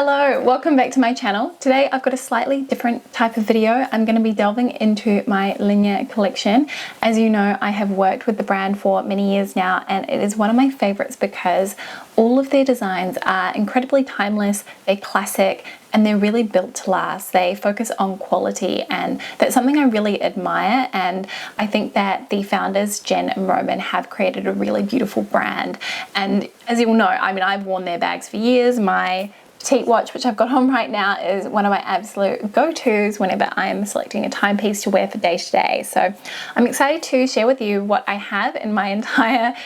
Hello, welcome back to my channel. Today I've got a slightly different type of video. I'm going to be delving into my LINJER collection. As you know, I have worked with the brand for many years now, and it is one of my favorites because all of their designs are incredibly timeless, they're classic, and they're really built to last. They focus on quality, and that's something I really admire, and I think that the founders, Jen and Roman, have created a really beautiful brand. And as you all know, I mean, I've worn their bags for years. My Petite Watch, which I've got on right now, is one of my absolute go-tos whenever I'm selecting a timepiece to wear for day to day. So I'm excited to share with you what I have in my entire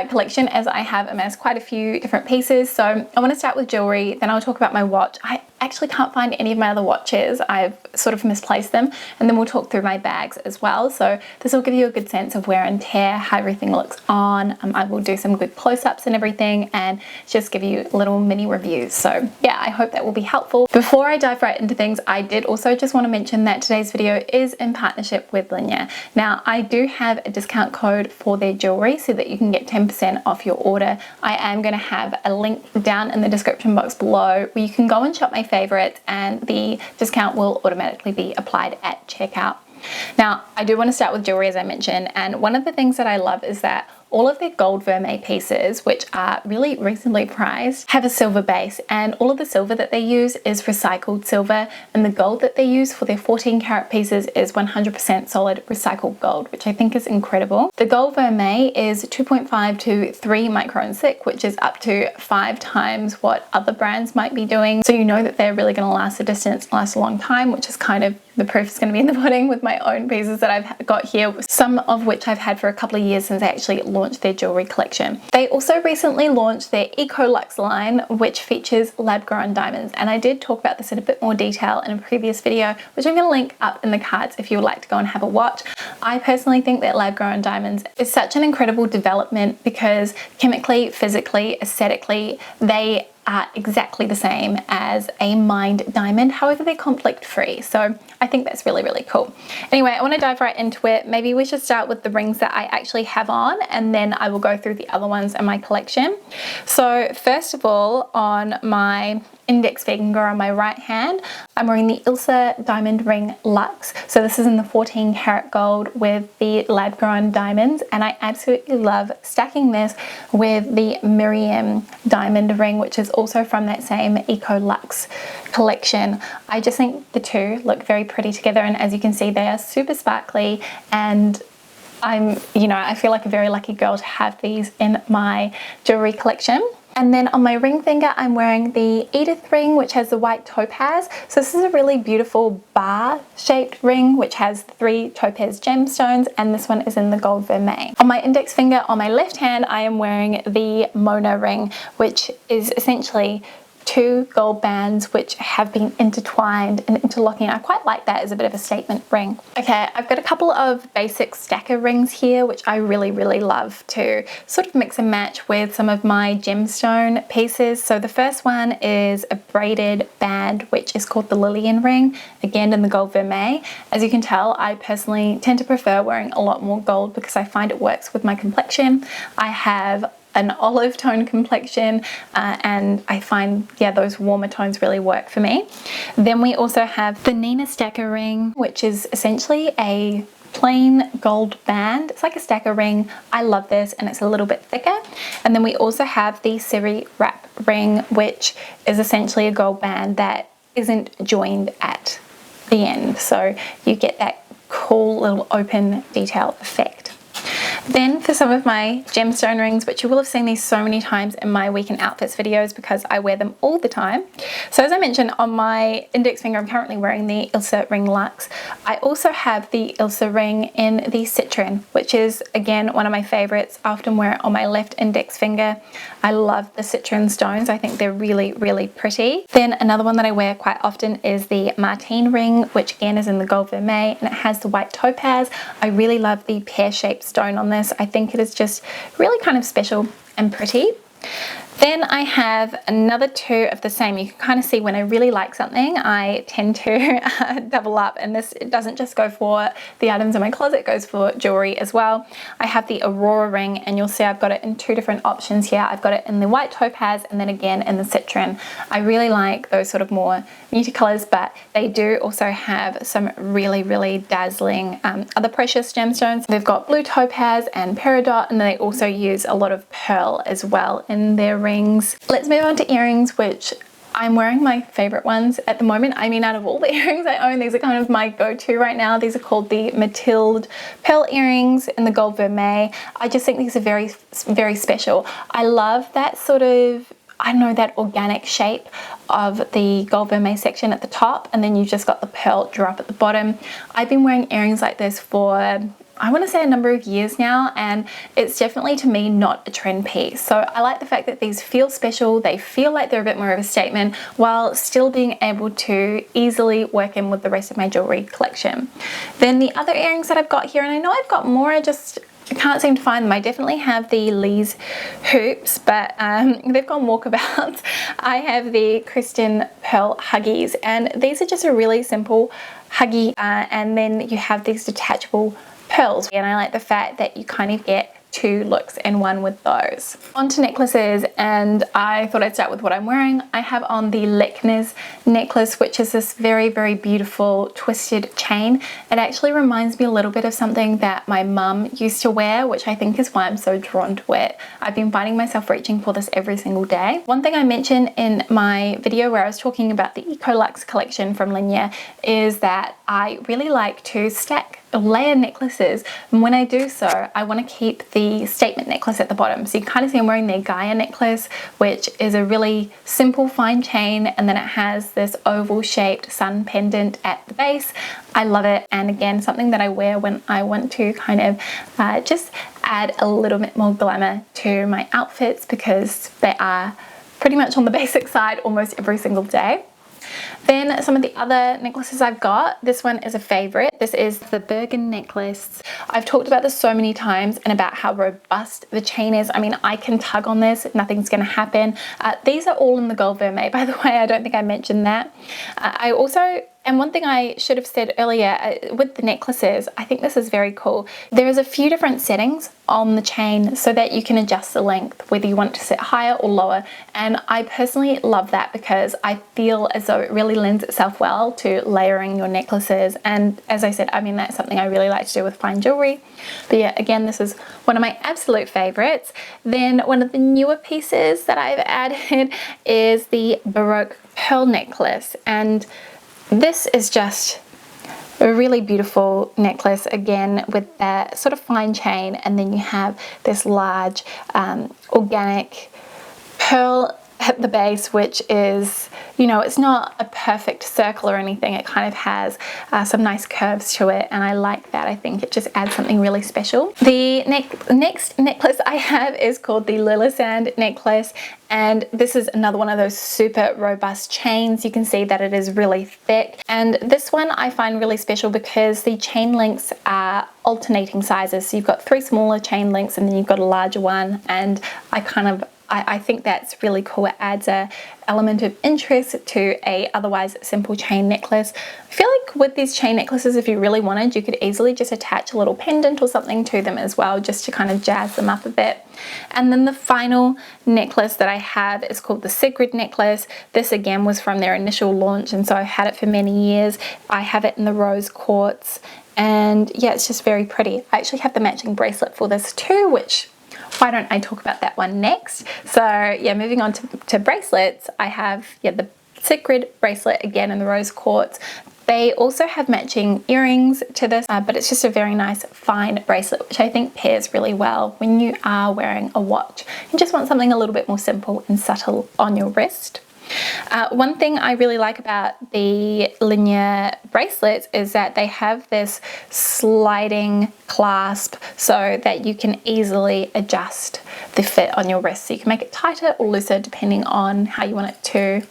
collection, as I have amassed quite a few different pieces. So I want to start with jewelry, then I'll talk about my watch. I actually can't find any of my other watches. I've sort of misplaced them, and then we'll talk through my bags as well. So this will give you a good sense of wear and tear, how everything looks on. I will do some good close-ups and everything, and just give you little mini reviews. So yeah, I hope that will be helpful. Before I dive right into things, I did also just want to mention that today's video is in partnership with LINJER. Now, I do have a discount code for their jewelry so that you can get 10% off your order. I am going to have a link down in the description box below where you can go and shop my favorites, and the discount will automatically be applied at checkout. Now, I do want to start with jewelry, as I mentioned, and one of the things that I love is that all of their gold vermeil pieces, which are really reasonably priced, have a silver base, and all of the silver that they use is recycled silver, and the gold that they use for their 14 karat pieces is 100% solid recycled gold, which I think is incredible. The gold vermeil is 2.5 to 3 microns thick, which is up to 5 times what other brands might be doing. So you know that they're really going to last a distance, last a long time, which is kind of the proof is going to be in the pudding with my own pieces that I've got here, some of which I've had for a couple of years since I actually launched their jewelry collection. They also recently launched their Eco Luxe line, which features lab-grown diamonds, and I did talk about this in a bit more detail in a previous video, which I'm going to link up in the cards if you would like to go and have a watch. I personally think that lab-grown diamonds is such an incredible development because chemically, physically, aesthetically, they are exactly the same as a mined diamond. However, they're conflict free. So I think that's really, really cool. Anyway, I want to dive right into it. Maybe we should start with the rings that I actually have on, and then I will go through the other ones in my collection. So first of all, on my index finger on my right hand, I'm wearing the Ilse diamond ring Luxe. So this is in the 14 karat gold with the lab grown diamonds, and I absolutely love stacking this with the Miriam diamond ring, which is also from that same Eco Luxe collection. I just think the two look very pretty together, and as you can see, they are super sparkly, and I feel like a very lucky girl to have these in my jewelry collection. And then on my ring finger, I'm wearing the Edith Ring, which has the white topaz. So this is a really beautiful bar-shaped ring, which has 3 topaz gemstones, and this one is in the gold vermeil. On my index finger, on my left hand, I am wearing the Mona ring, which is essentially 2 gold bands which have been intertwined and interlocking. I quite like that as a bit of a statement ring. Okay, I've got a couple of basic stacker rings here which I really, really love to sort of mix and match with some of my gemstone pieces. So the first one is a braided band which is called the Lillian Ring, again in the gold vermeil. As you can tell, I personally tend to prefer wearing a lot more gold because I find it works with my complexion. I have an olive tone complexion, and I find, yeah, those warmer tones really work for me. Then we also have the Nina stacker ring, which is essentially a plain gold band. It's like a stacker ring. I love this, and it's a little bit thicker. And then we also have the Siri wrap ring, which is essentially a gold band that isn't joined at the end. So you get that cool little open detail effect. Then for some of my gemstone rings, which you will have seen these so many times in my weekend outfits videos because I wear them all the time. So as I mentioned, on my index finger, I'm currently wearing the Ilse Ring Luxe. I also have the Ilse Ring in the Citrine, which is again one of my favorites. I often wear it on my left index finger. I love the Citrine stones. I think they're really, really pretty. Then another one that I wear quite often is the Martine Ring, which again is in the gold vermeil, and it has the white topaz. I really love the pear-shaped stone on this. I think it is just really kind of special and pretty. Then I have another two of the same. You can kind of see when I really like something, I tend to double up, and this doesn't just go for the items in my closet, it goes for jewelry as well. I have the Aurora Ring, and you'll see I've got it in two different options here. I've got it in the white topaz and then again in the citrine. I really like those sort of more muted colors, but they do also have some really, really dazzling other precious gemstones. They've got blue topaz and peridot, and they also use a lot of pearl as well in their rings. Let's move on to earrings, which I'm wearing my favorite ones at the moment. I mean, out of all the earrings I own, these are kind of my go-to right now. These are called the Mathilde pearl earrings in the gold vermeil. I just think these are very, very special. I love that sort of, I don't know, that organic shape of the gold vermeil section at the top, and then you've just got the pearl drop at the bottom. I've been wearing earrings like this for, I want to say, a number of years now, and it's definitely, to me, not a trend piece. So I like the fact that these feel special, they feel like they're a bit more of a statement, while still being able to easily work in with the rest of my jewelry collection. Then the other earrings that I've got here, and I know I've got more, I can't seem to find them. I definitely have the Lee's hoops, but they've gone walkabouts. I have the Kirsten pearl Huggies, and these are just a really simple Huggy, and then you have these detachable pearls, and I like the fact that you kind of get two looks in one with those. On to necklaces, and I thought I'd start with what I'm wearing. I have on the Leknes necklace, which is this very, very beautiful twisted chain. It actually reminds me a little bit of something that my mum used to wear, which I think is why I'm so drawn to it. I've been finding myself reaching for this every single day. One thing I mentioned in my video where I was talking about the Eco Luxe collection from LINJER is that I really like to stack layer necklaces, and when I do so, I want to keep the statement necklace at the bottom. So you can kind of see I'm wearing the Gaia necklace, which is a really simple fine chain, and then it has this oval shaped sun pendant at the base. I love it, and again, something that I wear when I want to kind of just add a little bit more glamour to my outfits, because they are pretty much on the basic side almost every single day. Then some of the other necklaces I've got, this one is a favorite. This is the Bergen Necklace. I've talked about this so many times and about how robust the chain is. I mean, I can tug on this, nothing's gonna happen. These are all in the gold vermeil, by the way. I don't think I mentioned that. And one thing I should have said earlier with the necklaces, I think this is very cool. There is a few different settings on the chain so that you can adjust the length, whether you want to sit higher or lower. And I personally love that because I feel as though it really lends itself well to layering your necklaces. And as I said, I mean, that's something I really like to do with fine jewelry. But yeah, again, this is one of my absolute favorites. Then one of the newer pieces that I've added is the Baroque pearl necklace. And this is just a really beautiful necklace, again with that sort of fine chain, and then you have this large organic pearl at the base, which is, you know, it's not a perfect circle or anything. It kind of has some nice curves to it, and I like that. I think it just adds something really special. The next necklace I have is called the Lillisand Necklace, and this is another one of those super robust chains. You can see that it is really thick, and this one I find really special because the chain links are alternating sizes. So you've got 3 smaller chain links and then you've got a larger one, and I think that's really cool. It adds a element of interest to a otherwise simple chain necklace. I feel like with these chain necklaces, if you really wanted, you could easily just attach a little pendant or something to them as well, just to kind of jazz them up a bit. And then the final necklace that I have is called the Sigrid necklace. This again was from their initial launch, and so I've had it for many years. I have it in the rose quartz, and yeah, it's just very pretty. I actually have the matching bracelet for this too, which why don't I talk about that one next? So yeah, moving on to bracelets, I have the Sigrid bracelet again in the rose quartz. They also have matching earrings to this, but it's just a very nice fine bracelet, which I think pairs really well when you are wearing a watch. You just want something a little bit more simple and subtle on your wrist. One thing I really like about the LINJER bracelets is that they have this sliding clasp so that you can easily adjust the fit on your wrist. So you can make it tighter or looser depending on how you want it to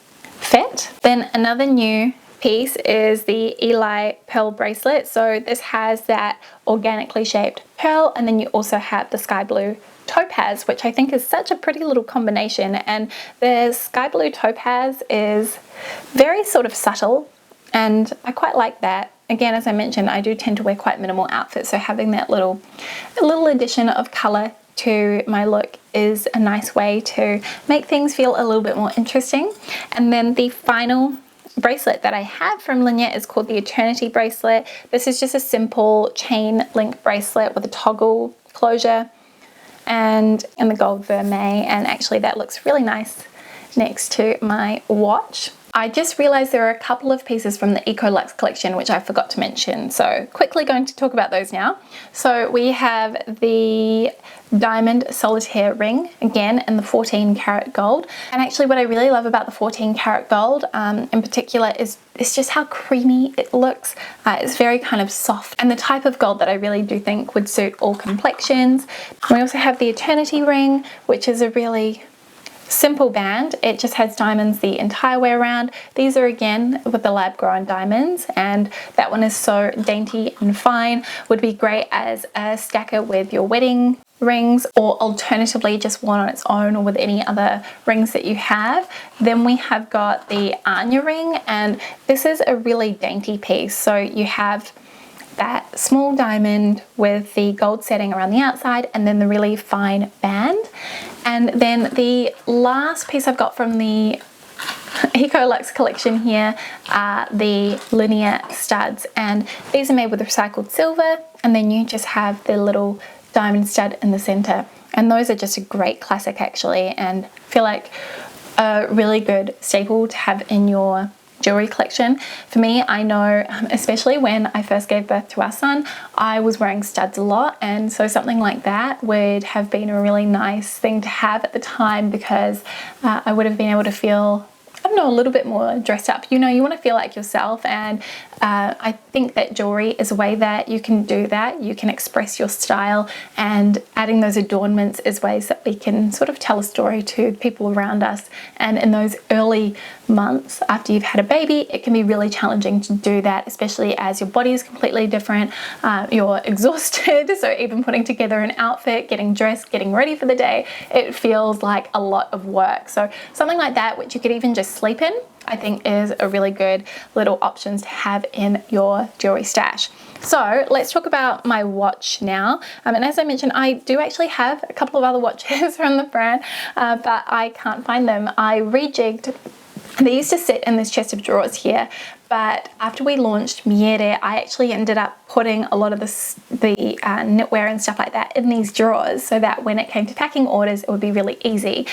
fit. Then another new piece is the Eli Pearl Bracelet. So this has that organically shaped pearl, and then you also have the sky blue topaz, which I think is such a pretty little combination. And the sky blue topaz is very sort of subtle, and I quite like that. Again, as I mentioned, I do tend to wear quite minimal outfits, so having that little addition of color to my look is a nice way to make things feel a little bit more interesting. And then the final bracelet that I have from LINJER is called the Eternity Bracelet. This is just a simple chain link bracelet with a toggle closure and in the gold vermeil, and actually that looks really nice next to my watch. I just realized there are a couple of pieces from the Eco Luxe collection which I forgot to mention, so quickly going to talk about those now. So we have the diamond solitaire ring, again in the 14 karat gold. And actually what I really love about the 14 karat gold in particular is it's just how creamy it looks. It's very kind of soft, and the type of gold that I really do think would suit all complexions. We also have the Eternity ring, which is a really simple band. It just has diamonds the entire way around. These are again with the lab grown diamonds, and that one is so dainty and fine. Would be great as a stacker with your wedding rings, or alternatively just worn on its own or with any other rings that you have. Then we have got the Anya ring, and this is a really dainty piece. So you have that small diamond with the gold setting around the outside, and then the really fine band. And then the last piece I've got from the Eco Luxe collection here are the linear studs, and these are made with recycled silver, and then you just have the little diamond stud in the center. And those are just a great classic actually, and feel like a really good staple to have in your jewelry collection. For me, I know, especially when I first gave birth to our son, I was wearing studs a lot, and so something like that would have been a really nice thing to have at the time, because I would have been able to feel, I don't know, a little bit more dressed up. You know, you want to feel like yourself, and I think that jewelry is a way that you can do that. You can express your style, and adding those adornments is ways that we can sort of tell a story to people around us. And in those early months after you've had a baby, it can be really challenging to do that, especially as your body is completely different, you're exhausted, so even putting together an outfit, getting dressed, getting ready for the day, it feels like a lot of work. So something like that, which you could even just sleep in, I think is a really good little options to have in your jewelry stash. So let's talk about my watch now. And as I mentioned, I do actually have a couple of other watches from the brand, but I can't find them. I rejigged. They used to sit in this chest of drawers here, but after we launched Miriam, I actually ended up putting a lot of the knitwear and stuff like that in these drawers, so that when it came to packing orders, it would be really easy.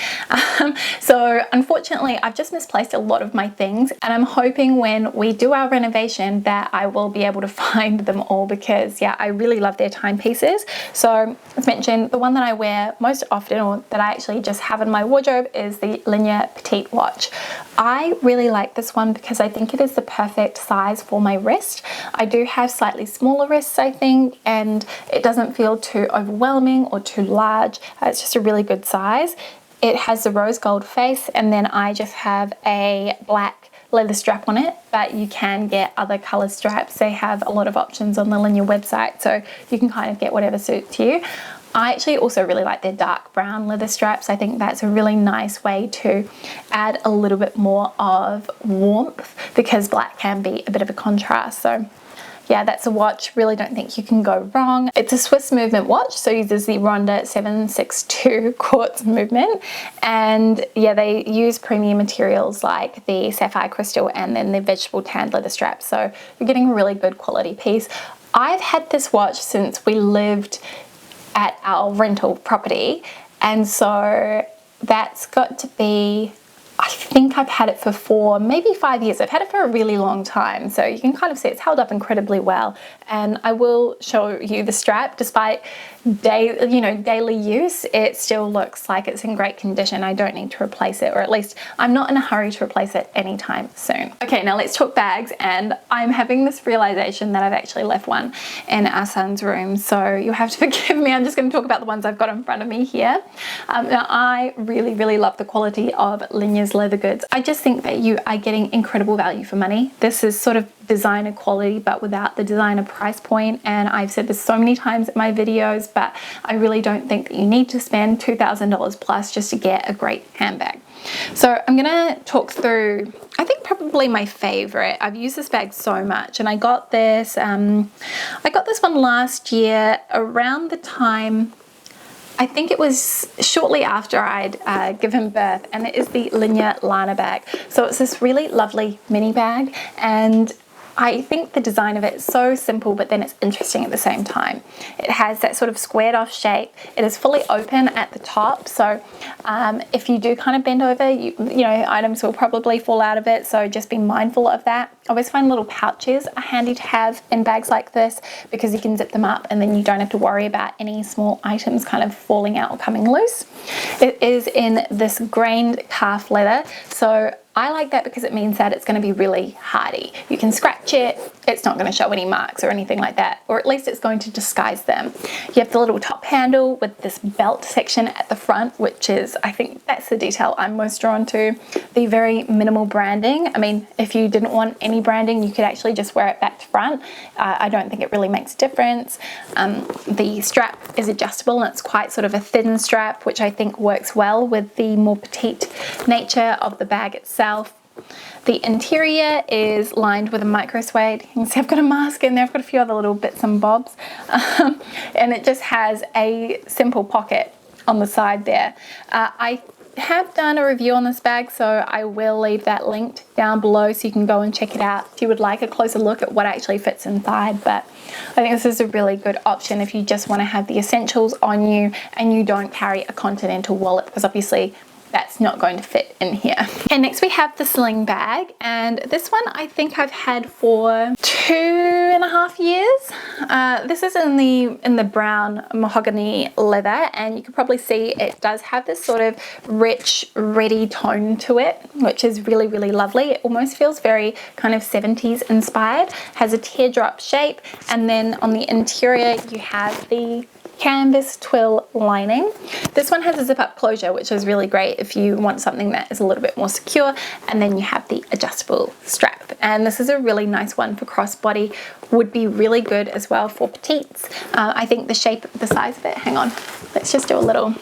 So unfortunately, I've just misplaced a lot of my things, and I'm hoping when we do our renovation that I will be able to find them all, because yeah, I really love their timepieces. So as mentioned, the one that I wear most often, or that I actually just have in my wardrobe, is the LINJER Petite Watch. I really like this one because I think it is the perfect size for my wrist. I do have slightly smaller wrists, I think, and it doesn't feel too overwhelming or too large. It's just a really good size. It has the rose gold face, and then I just have a black leather strap on it, but you can get other color straps. They have a lot of options on the LINJER website, so you can kind of get whatever suits you. I actually also really like their dark brown leather straps. I think that's a really nice way to add a little bit more of warmth, because black can be a bit of a contrast. So yeah, that's a watch. Really don't think you can go wrong. It's a Swiss movement watch, so uses the Ronda 762 quartz movement. And yeah, they use premium materials like the sapphire crystal and then the vegetable tanned leather straps. So you're getting a really good quality piece. I've had this watch since we lived at our rental property, and so that's got to be, I think I've had it for 4, maybe 5 years. I've had it for a really long time, so you can kind of see it's held up incredibly well. And I will show you the strap. Despite daily use, it still looks like it's in great condition. I don't need to replace it, or at least I'm not in a hurry to replace it anytime soon. Okay, now let's talk bags, and I'm having this realization that I've actually left one in our son's room, so you'll have to forgive me. I'm just going to talk about the ones I've got in front of me here. Now I really love the quality of LINJER's leather goods. I just think that you are getting incredible value for money. This is sort of designer quality but without the designer price point, and I've said this so many times in my videos, but I really don't think that you need to spend $2,000 plus just to get a great handbag. So I'm gonna talk through, I think probably my favorite. I've used this bag so much, and I got this one last year around the time, I think it was shortly after I'd given birth, and it is the LINJER Lana Bag. So it's this really lovely mini bag, and I think the design of it is so simple, but then it's interesting at the same time. It has that sort of squared off shape. It is fully open at the top, so if you do kind of bend over, you know, items will probably fall out of it, so just be mindful of that. I always find little pouches are handy to have in bags like this, because you can zip them up and then you don't have to worry about any small items kind of falling out or coming loose. It is in this grained calf leather, so I like that because it means that it's going to be really hardy. You can scratch it, it's not going to show any marks or anything like that, or at least it's going to disguise them. You have the little top handle with this belt section at the front, which is, I think that's the detail I'm most drawn to. The very minimal branding. I mean, if you didn't want any branding, you could actually just wear it back to front. I don't think it really makes a difference. The strap is adjustable, and it's quite sort of a thin strap, which I think works well with the more petite nature of the bag itself. The interior is lined with a micro suede. You can see I've got a mask in there. I've got a few other little bits and bobs. And it just has a simple pocket on the side there. I have done a review on this bag, so I will leave that linked down below so you can go and check it out if you would like a closer look at what actually fits inside. But I think this is a really good option if you just want to have the essentials on you and you don't carry a continental wallet, because obviously that's not going to fit in here. And next we have the Sling Bag, and this one I think I've had for 2.5 years. This is in the brown mahogany leather, and you can probably see it does have this sort of rich, reddy tone to it, which is really lovely. It almost feels very kind of 70s inspired. Has a teardrop shape, and then on the interior you have the canvas twill lining. This one has a zip up closure, which is really great if you want something that is a little bit more secure, and then you have the adjustable strap. And this is a really nice one for crossbody, would be really good as well for petites. I think the shape, the size of it, hang on, let's just do a little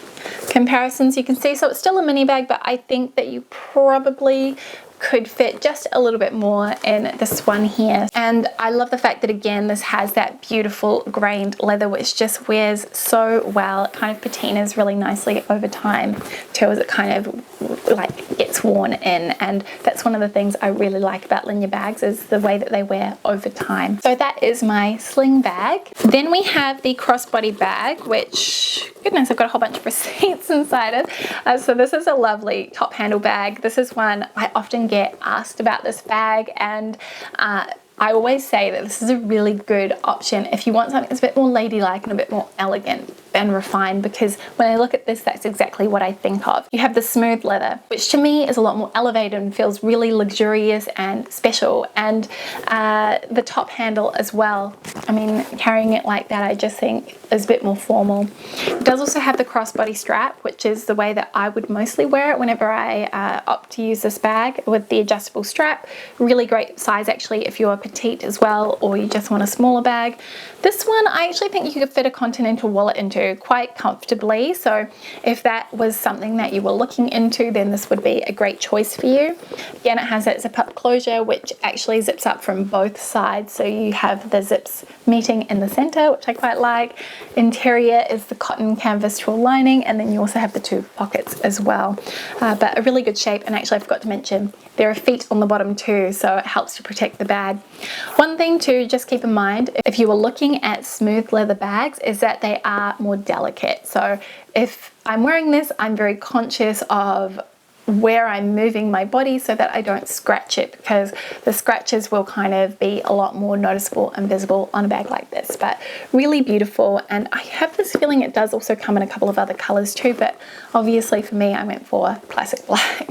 comparison so you can see. So it's still a mini bag, but I think that you probably could fit just a little bit more in this one here. And I love the fact that, again, this has that beautiful grained leather, which just wears so well. It kind of patinas really nicely over time too, as it kind of like gets worn in. And that's one of the things I really like about LINJER bags, is the way that they wear over time. So that is my Sling Bag. Then we have the Crossbody Bag, which, goodness, I've got a whole bunch of receipts inside it. So this is a lovely top handle bag. This is one I often get asked about this bag, and I always say that this is a really good option if you want something that's a bit more ladylike and a bit more elegant and refined, because when I look at this, that's exactly what I think of. You have the smooth leather, which to me is a lot more elevated and feels really luxurious and special, and the top handle as well. I mean, carrying it like that, I just think is a bit more formal. It does also have the crossbody strap, which is the way that I would mostly wear it whenever I opt to use this bag, with the adjustable strap. Really great size actually if you're petite as well, or you just want a smaller bag. This one I actually think you could fit a continental wallet into quite comfortably, so if that was something that you were looking into, then this would be a great choice for you. Again, it has that zip up closure, which actually zips up from both sides, so you have the zips meeting in the center, which I quite like. Interior is the cotton canvas twill lining, and then you also have the two pockets as well. But a really good shape, and actually I forgot to mention there are feet on the bottom too, so it helps to protect the bag. One thing to just keep in mind if you were looking at smooth leather bags is that they are more delicate. So if I'm wearing this, I'm very conscious of where I'm moving my body so that I don't scratch it, because the scratches will kind of be a lot more noticeable and visible on a bag like this. But really beautiful, and I have this feeling it does also come in a couple of other colors too, but obviously for me I went for classic black.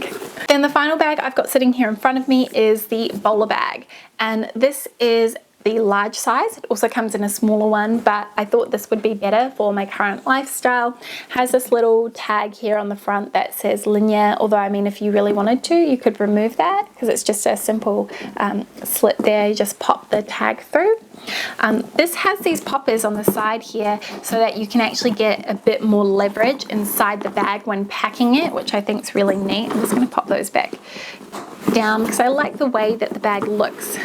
Then the final bag I've got sitting here in front of me is the bowler bag, and this is the large size. It also comes in a smaller one, but I thought this would be better for my current lifestyle. Has this little tag here on the front that says LINJER, although I mean if you really wanted to you could remove that, because it's just a simple slit there. You just pop the tag through. This has these poppers on the side here so that you can actually get a bit more leverage inside the bag when packing it, which I think is really neat. I'm just going to pop those back down because I like the way that the bag looks.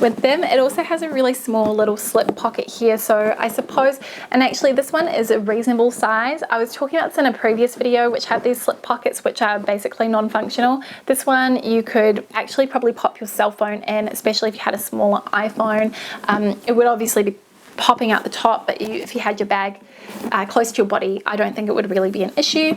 With them, it also has a really small little slip pocket here, so I suppose, and actually this one is a reasonable size. I was talking about this in a previous video which had these slip pockets which are basically non-functional. This one you could actually probably pop your cell phone in, especially if you had a smaller iPhone. It would obviously be popping out the top, but if you had your bag close to your body, I don't think it would really be an issue.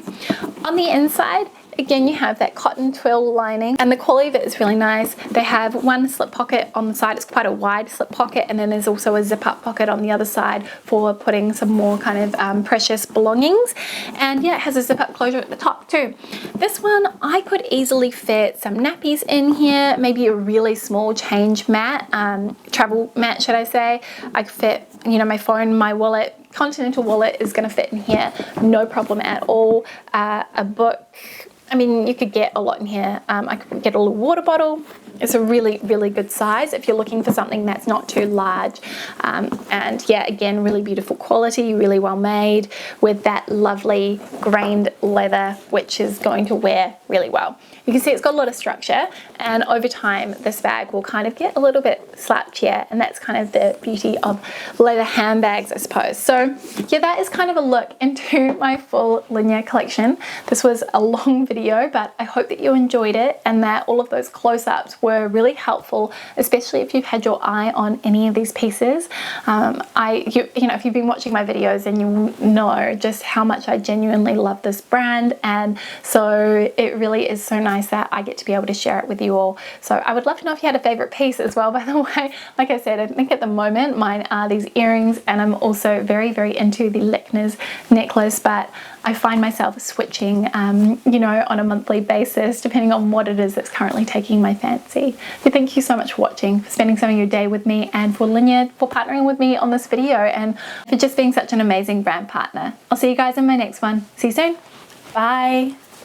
On the inside, again, you have that cotton twill lining, and the quality of it is really nice. They have one slip pocket on the side. It's quite a wide slip pocket, and then there's also a zip up pocket on the other side for putting some more kind of precious belongings. And yeah, it has a zip up closure at the top too. This one, I could easily fit some nappies in here, maybe a really small change mat, travel mat should I say. I could fit, you know, my phone, my wallet, Continental wallet is going to fit in here, no problem at all. A book, I mean, you could get a lot in here. I could get a little water bottle. It's a really, really good size if you're looking for something that's not too large. And yeah, again, really beautiful quality, really well made with that lovely grained leather, which is going to wear really well. You can see it's got a lot of structure, and over time this bag will kind of get a little bit slapped here, and that's kind of the beauty of leather handbags, I suppose. So yeah, that is kind of a look into my full LINJER collection. This was a long video, but I hope that you enjoyed it and that all of those close-ups were really helpful, especially if you've had your eye on any of these pieces. You know, if you've been watching my videos, then you know just how much I genuinely love this brand, and so it really is so nice that I get to be able to share it with you all. So I would love to know if you had a favorite piece as well, by the way. Like I said, I think at the moment mine are these earrings, and I'm also very, very into the Leknes necklace, but I find myself switching, you know, on a monthly basis, depending on what it is that's currently taking my fancy. So thank you so much for watching, for spending some of your day with me, and for LINJER for partnering with me on this video, and for just being such an amazing brand partner. I'll see you guys in my next one. See you soon. Bye.